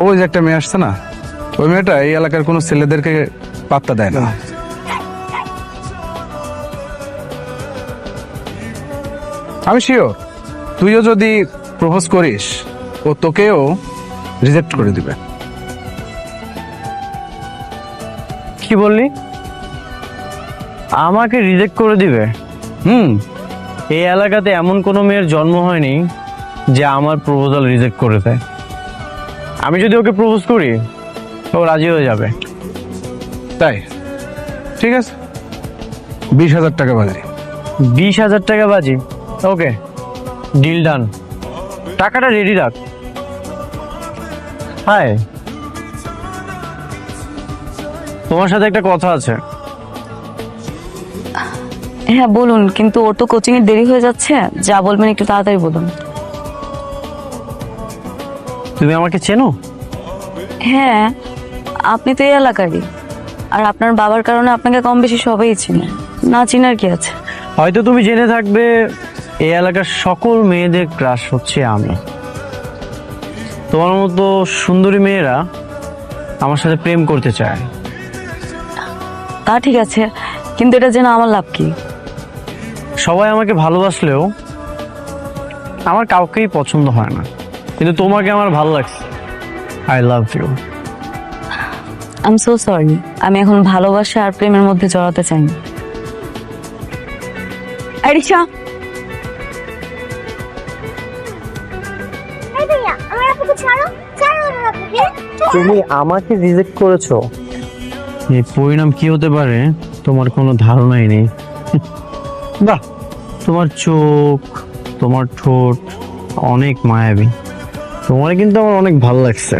ওই যে একটা মেয়ে আসছে না, ওই মেয়েটা এই এলাকার কোনো ছেলেদেরকে পাত্তা দেয় না। আমি শিওর তুইও যদি প্রপোজ করিস ও তোকেও রিজেক্ট করে দিবে। কি বললি? আমাকে রিজেক্ট করে দিবে? এই এলাকাতে এমন কোনো মেয়ের জন্ম হয়নি যে আমার প্রপোজাল রিজেক্ট করে দেয়। আমি যদি ওকে প্রপোজ করি ও রাজি হয়ে যাবে। তাই ঠিক আছে, 20,000 টাকা বাজে। 20,000 টাকা বাজি? ওকে, ডিল ডান। টাকাটা রেডি রাখ। হাই, তোমার সাথে একটা কথা আছে। হ্যাঁ বলুন, কিন্তু ওর তো কোচিং এর দেরি হয়ে যাচ্ছে, যা বলবেন একটু তাড়াতাড়ি বলুন। তুমি আমাকে চেনো? হ্যাঁ, আপনি তো এই এলাকারই, আর আপনার বাবার কারণে আপনাকে কম বেশি সবাই চিনে, না চিনার কি আছে। হয়তো তুমি জেনে থাকবে এই এলাকার সকল মেয়েদের ক্রাশ হচ্ছে আমি। তোমার মতো সুন্দরী মেয়েরা আমার সাথে প্রেম করতে চায়। তা ঠিক আছে, কিন্তু এটা জেনে আমার লাভ কি? সবাই আমাকে ভালোবাসলেও আমার কাউকেই পছন্দ হয় না, কিন্তু তোমাকে আমার ভালো লাগছে। I love you. I am so sorry, আমি এখন ভালোবাসা আর প্রেমের মধ্যে জড়াতে চাই না। আরিশা, এই ভাইয়া, আমার আপুকে ছাড়ো, ছাড়ো আমার আপুকে। তুমি আমাকে রিজেক্ট করেছো, এই পরিণাম কি হতে পারে তোমার কোনো ধারণাই নেই। বাহ, তোমার চোখ, তোমার ঠোঁট অনেক মায়াবী। তোমার কিন্তু আমার অনেক ভালো লাগছে।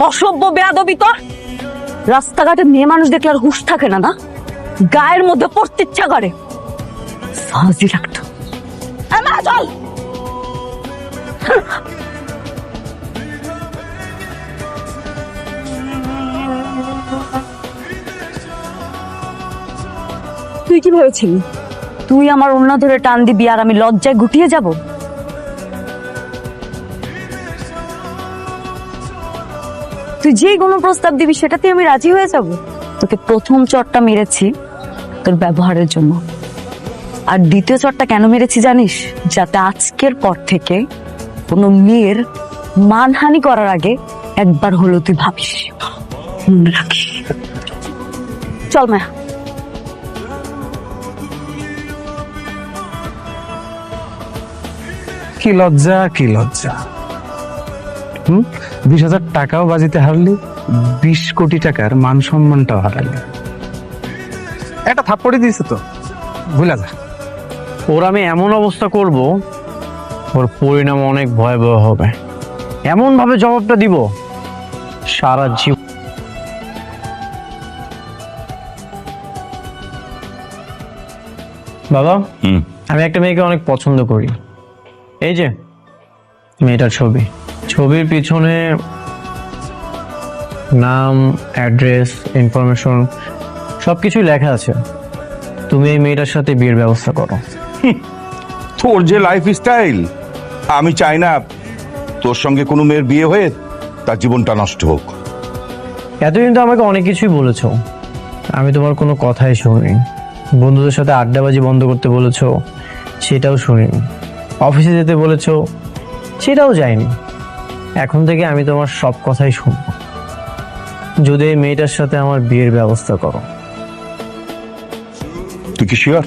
অসভ্য বেয়াদবি তোর! রাস্তাঘাটে মেয়ে মানুষ দেখলে আর হুঁশ থাকে না, না গায়ের মধ্যে পড়তে ইচ্ছা করে। সাজি লাগতো। চল। তুই কি ভেবেছিলি তুই আমার অন্য ধরে টান দিবি আর আমি লজ্জায় গুটিয়ে যাব? তুই যে কোনো প্রস্তাব দিবি সেটাতে আমি রাজি হয়ে যাব। তোকে প্রথম চটটা মেরেছি তোর ব্যবহারের জন্য, আর দ্বিতীয় চটটা কেন মেরেছি জানিস? যাতে আজকের পর থেকে কোনো মেয়ের মানহানি করার আগে একবার হলো তুই ভাবিস, মনে রাখিস। চল মায়া। কি লজ্জা, কি লজ্জা। 20,000 টাকাও বাজিতে হারলি, 20 কোটি টাকার মান সম্মানটাও হারালি। একটা থাপ্পড়ি দিয়েছে তো, ভুলা যা। ওর আমি এমন অবস্থা করব, ওর পরিণাম অনেক ভয়াবহ হবে। এমন ভাবে জবাবটা দিব সারা জীবন। বাবা, আমি একটা মেয়েকে অনেক পছন্দ করি। এই যে মেয়েটার ছবি, ছবির পিছনে নাম, অ্যাড্রেস, ইনফরমেশন সবকিছুই লেখা আছে। তুমি এই মেয়েটার সাথে বিয়ের ব্যবস্থা করো। তোর যে লাইফ স্টাইল, আমি চাই না তোর সঙ্গে কোনো মেয়ের বিয়ে হয়ে তার জীবনটা নষ্ট হোক। এতদিন তো আমাকে অনেক কিছুই বলেছো, আমি তোমার কোনো কথাই শুনিনি। বন্ধুদের সাথে আড্ডাবাজি বন্ধ করতে বলেছো, সেটাও শুনিনি। অফিসে যেতে বলেছো, সেটাও যাইনি। এখন থেকে আমি তোমার সব কথাই শুনবো, যদি এই মেয়েটার সাথে আমার বিয়ের ব্যবস্থা করো। তুই কি শিওর?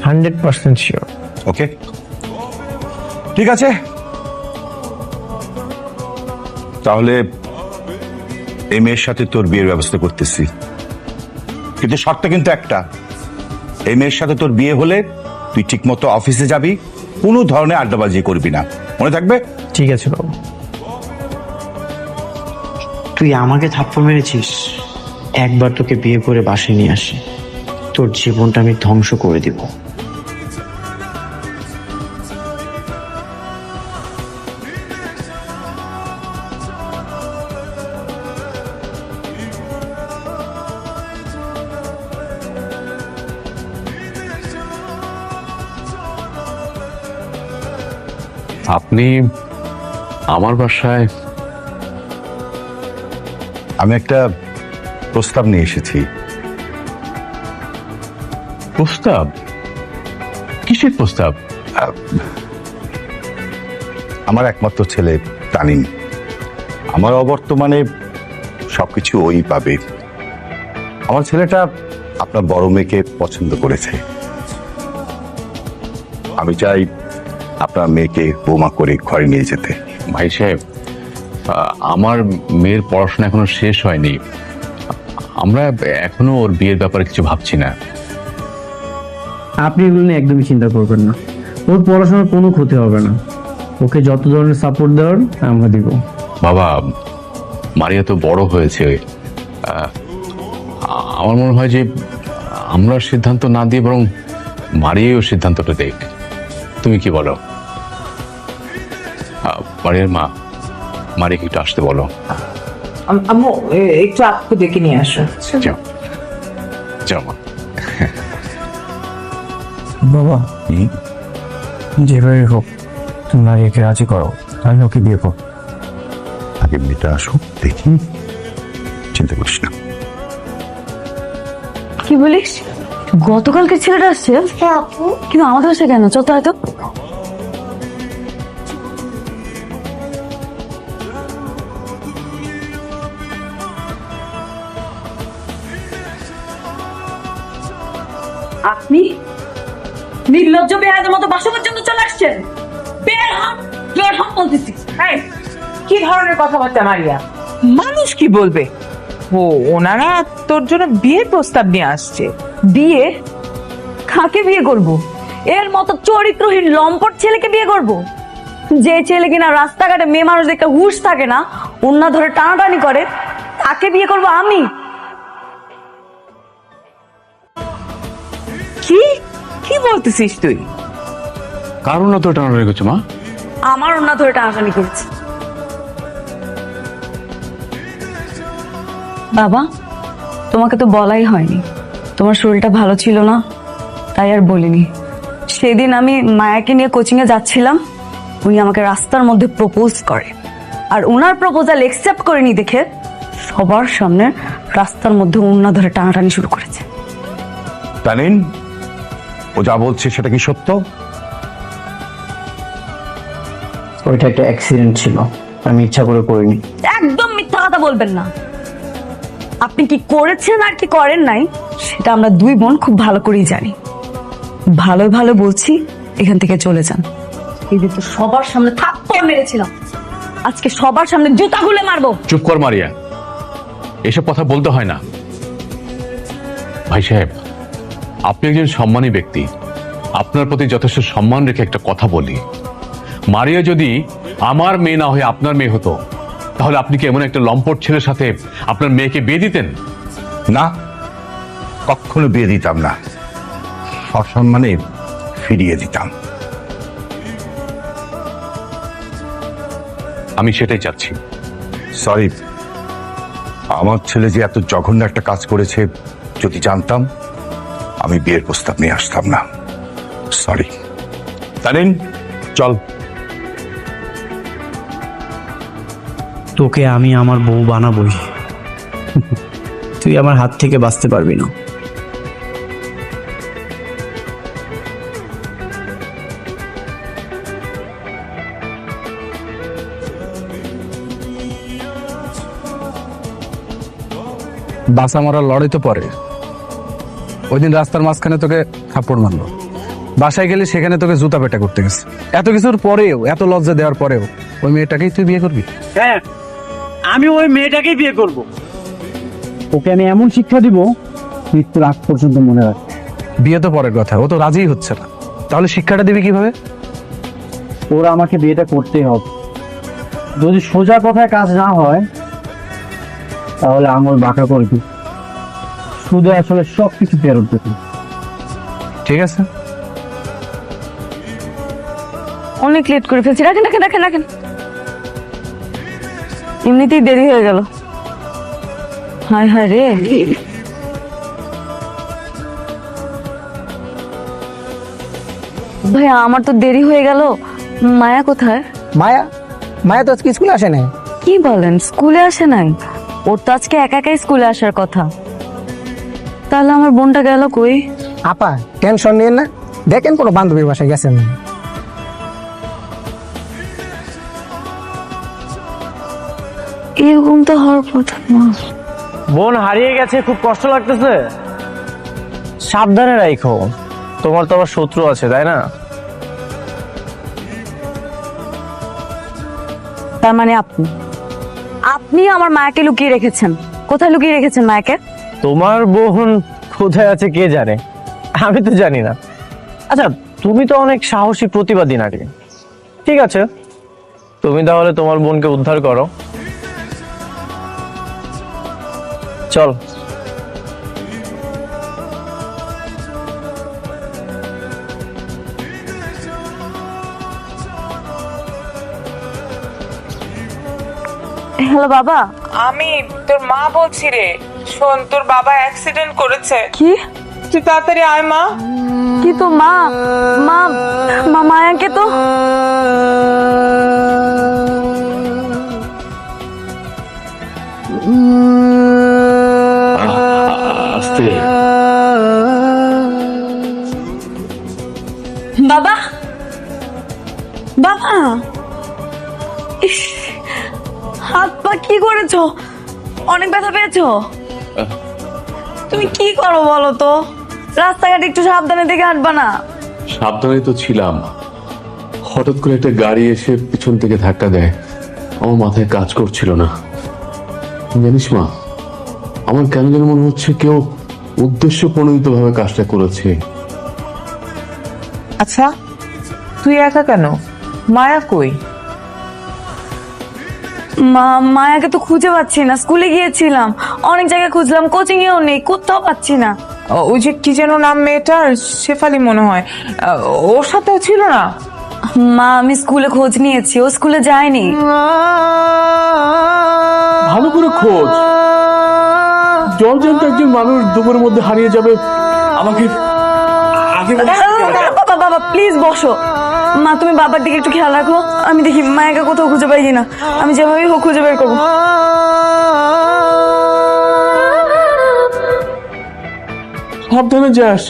100% শিওর। ওকে, ঠিক আছে, তাহলে এই মেয়ের সাথে তোর বিয়ের ব্যবস্থা করতেছি, কিন্তু শর্ত কিন্তু একটা। এই মেয়ের সাথে তোর বিয়ে হলে তুই ঠিক মতো অফিসে যাবি, কোনো ধরনের আড্ডাবাজি করবি না, মনে থাকবে? ঠিক আছে বাবু। তুই আমাকে থাপ্পড় মেরেছিস, একবার তোকে বিয়ে করে বাসায় নিয়ে আসি, তোর জীবনটা আমি ধ্বংস করে দিব। আপনি আমার বাসায়? আমি একটা প্রস্তাব নিয়ে এসেছি। প্রস্তাব? কিসের প্রস্তাব? আমার একমাত্র ছেলে তানিম, আমার অবর্তমানে সবকিছু ওই পাবে। আমার ছেলেটা আপনার বড় মেয়েকে পছন্দ করেছে। আমি চাই আপনার মেয়েকে বৌমা করে ঘরে নিয়ে যেতে। ভাই সাহেব, আমার মেয়ের পড়াশোনা এখনো শেষ হয়নি। আমরা এখনো ওর বিয়ের ব্যাপারে কিছু ভাবছি না। আপনি এগুলো নিয়ে একদমই চিন্তা করবেন না। ওর পড়াশোনার কোনো ক্ষতি হবে না। ওকে যত ধরনের সাপোর্ট দেওয়ার আমরা দিব। বাবা, মারিয়া তো বড় হয়েছে। আমার মনে হয় যে আমরা সিদ্ধান্ত না দিয়ে বরং মারিয়াও সিদ্ধান্তটা দেখ। তুমি কি বলো? মারিয়ার মা, মারিয়াকে একটু আসতে বলো। আম্মু একটু আপু ডেকে নিয়ে আসো। যাও যাও মা। বাবা, যেভাবে হোক তুমি মারিয়াকে রাজি করো, আমি ওকে বিয়ে করব। আগে মেয়েটা আসুক, দেখি, চিন্তা করিস না। কি বলিস? গতকালকে ছেলেটা আসছে হ্যাঁ আপু। কিন্তু আমাদের বাসায় কেন? চল তো হয়তো। আপনি নির্লজ্জ বেহাদের মতো বাসা পর্যন্ত চলে আসছেন। বের হন, বের হন বলতেছি। এই, কি ধরনের কথাবার্তা মারিয়া? মানুষ কি বলবে? ও, ওনারা তোর জন্য বিয়ের প্রস্তাব নিয়ে আসছে। বিয়ে? কাকে বিয়ে করব? এর মতো চরিত্রহীন লম্পট ছেলেকে বিয়ে করব? যে ছেলে কিনা রাস্তাঘাটে মেয়ে মানুষ দেখতে হুঁশ থাকে না, ওন্না ধরে টানাটানি করে, তাকে বিয়ে করব আমি? কি কি বলতেছিস তুই? কারণ না তো টানাটানি করছো মা। আমার ওন্না ধরে টানাটানি করেছে। বাবা, তোমাকে তো বলাই হয়নি, তোমার শরীরটা ভালো ছিল না, তাই আর বলিনি। সেদিন আমি মায়াকে নিয়ে কোচিং এ যাচ্ছিলাম, উনি আমাকে রাস্তার মধ্যে প্রপোজ করে, আর ওনার প্রপোজাল একসেপ্ট করেনি দেখে সবার সামনে রাস্তার মধ্যে ওন্না ধরে টানাটানি শুরু করেছে। তানিন, ও যা বলছে সেটা কি সত্য? ওইটা একটা অ্যাক্সিডেন্ট ছিল, আমি ইচ্ছা করে করিনি। একদম মিথ্যা কথা বলবেন না। আপনি কি করেছেন আর কি করেন নাই সেটা আমরা দুই বোন খুব ভালো করেই জানি। ভালো ভালো বলছি, এখান থেকে চলে যান। এই যে তো সবার সামনে থাপ্পড় মেরেছিলাম, আজকে সবার সামনে জুতা খুলে মারবো। চুপ কর মারিয়া, এসব কথা বলতে হয় না। ভাই সাহেব, আপনি একজন সম্মানী ব্যক্তি, আপনার প্রতি যথেষ্ট সম্মান রেখে একটা কথা বলি। মারিয়া যদি আমার মেয়ে না হয়ে আপনার মেয়ে হতো, তাহলে আপনি কি এমন একটা লম্পট ছেলের সাথে আপনার মেয়েকে বিয়ে দিতেন? না, কখনো বিয়ে দিতাম না, সসম্মানে ফিরিয়ে দিতাম। আমি সেটাই চাচ্ছি। সরি, আমার ছেলে যে এত জঘন্য একটা কাজ করেছে যদি জানতাম, আমি বিয়ের প্রস্তাব নিয়ে আসতাম না। সরি। তানিন, চল। তোকে আমি আমার বউ বানাবই, তুই আমার হাত থেকে বাঁচতে পারবি না। বাসা মারার লড়াই তো পরে। ওই দিন রাস্তার মাঝখানে তোকে থাপ্পড় মারলো, বাসায় গেলে সেখানে তোকে জুতা পেটা করতে গেছে। এত কিছুর পরেও, এত লজ্জা দেওয়ার পরেও ওই মেয়েটাকেই তুই বিয়ে করবি? হ্যাঁ, আমি ওই মেয়েটাকেই বিয়ে করব। ওকে আমি এমন শিক্ষা দিব, মৃত্যুর আগ পর্যন্ত মনে রাখ। বিয়ে তো পরের কথা, ও তো রাজিই হচ্ছে না, তাহলে শিক্ষাটা দিবি কিভাবে? ওরা আমাকে বিয়েটা করতেই হবে। যদি সোজা কথায় কাজ না হয় তাহলে আঙুল বাঁকা করবি, শুধু আসলে সবকিছু ফেরত দেবে। ঠিক আছে, অনেক লেট করে ফেলছি। রাখেন রাখেন রাখেন রাখেন, এমনিতেই দেরি হয়ে গেল। হায় হায় রে, ভাইয়া আমার তো দেরি হয়ে গেল। মায়া কোথায়? মায়া মায়া তো আজকে স্কুলে আসে না। কি বলেন, স্কুলে আসে নাই? ওর তো আজকে একা একাই স্কুলে আসার কথা। তাহলে আমার বোনটা গেল কই? আপা টেনশন নিয়েন না, দেখেন কোনো বান্ধবীর বাসায় গেছেন। এরকম তো হওয়ার কথা না। বোন হারিয়ে গেছে, খুব কষ্ট লাগতেছে। সাবধানে রাখো, তোমার তো আবার শত্রু আছে তাই না? তার মানে আপনি আপনি আমার মায়াকে লুকিয়ে রেখেছেন। কোথায় লুকিয়ে রেখেছেন মায়াকে? তোমার বোন কোথায় আছে কে জানে, আমি তো জানি না। আচ্ছা, তুমি তো অনেক সাহসী প্রতিবাদী নারী। ঠিক আছে, তুমি তাহলে তোমার বোনকে উদ্ধার করো। চল। হ্যালো বাবা। আমি তোর মা বলছি রে। শোন, তোর বাবা অ্যাক্সিডেন্ট করেছে। কি? তুই তাড়াতাড়ি আয় মা। কি তো মা মা মা মায়াকে তো আস্তে। বাবা বাবা, ইস, হাত পা কি করেছো? অনেক ব্যথা পেয়েছো? তুমি কি করো বলো তো? রাস্তাঘাটে একটু সাবধানে দেখে হাঁটবা না? সাবধানে তো ছিলাম, হঠাৎ করে একটা গাড়ি এসে পিছন থেকে ধাক্কা দেয়, আমার মাথায় কাজ করছিল না। জানিস মা, আমার কেন যেন মনে হচ্ছে কেউ উদ্দেশ্য প্রণোদিত ভাবে কাজটা করেছে। আচ্ছা, তুই একা কেন? মায়া কই? মায়াকে তো খুঁজে পাচ্ছি না। স্কুলে গিয়েছিলাম, অনেক জায়গায় খুঁজলাম, কোচিং এও নেই, কোথাও পাচ্ছি না। ওই যে কি যেন নাম মেয়েটার, শেফালি মনে হয়, ওর সাথেও ছিল না? মা, আমি স্কুলে খোঁজ নিয়েছি, ও স্কুলে যায়নি। ভালো করে খোঁজ। জলজান্ত একজন মানুষ দুপুরের মধ্যে হারিয়ে যাবে, আমাকে আগে বাবা বাবা প্লিজ বসো। মা, তুমি বাবার দিকে একটু খেয়াল রাখো, আমি দেখি মায়াকে কোথাও খুঁজে পাই কিনা। আমি যেভাবেই হোক খুঁজে বের করবো। সাবধানে যাস।